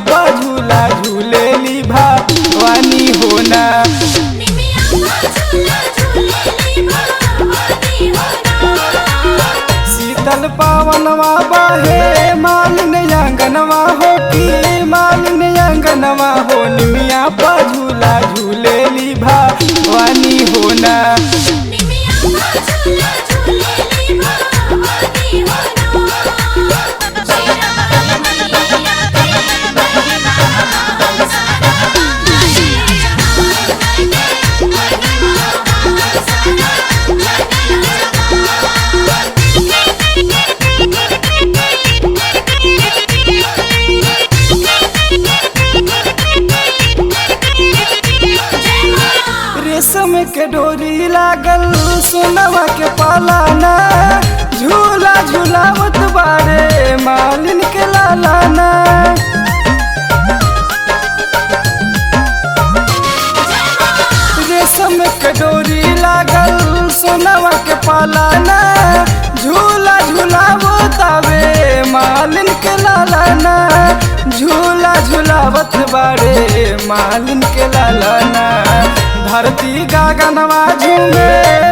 पा झूला झूलेली भवानी होना। शीतल पावनवा बहे मालिन अंगनवा हो की मालिन अंगनवा हो निमिया पा झूला झूलेली भवानी होना। रेशम के डोरी लागल सोनवा के पालाना झूला झूलावत बारे मालिन के लालाना। रेशम के डोरी लागल सोनवा के पालाना झूला झूलावत आवे मालिन के लालाना। झूला झूलावत बारे मालिन के लालाना। धरती गगनवा झूमे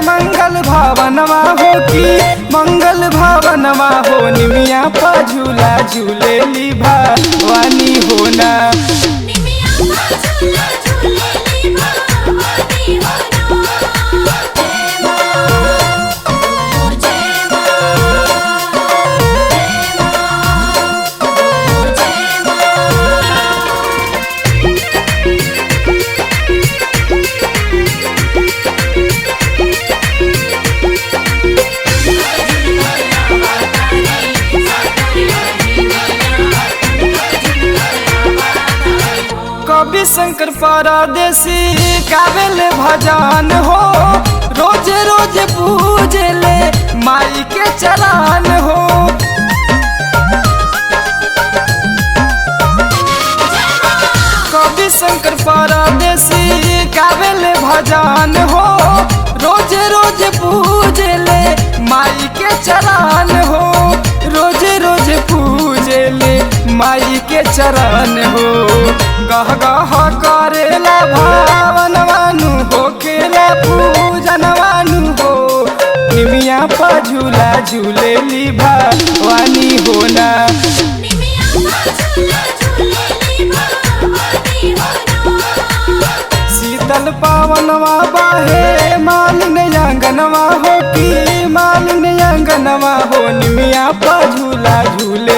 मंगल भावनवा हो की मंगल भावनवा हो निमिया पा झूला झूलेली भवानी होना। कवि शंकर परदेसी गावेल भजन हो रोज रोज पूजले माई के चरण हो। कवि शंकर परदेसी गावेल भजन हो रोज रोज पूजले माई के चरण हो। रोज रोज पूजले माई के चरण हो। गह गह करेला भावनवानु हो केला पूजनवानु हो निमिया पा झूला झूलेली भवानी होना। शीतल पावनवा बहे मालिन अंगनवा हो की मालिन अंगनवा हो निमिया पा झूला झूले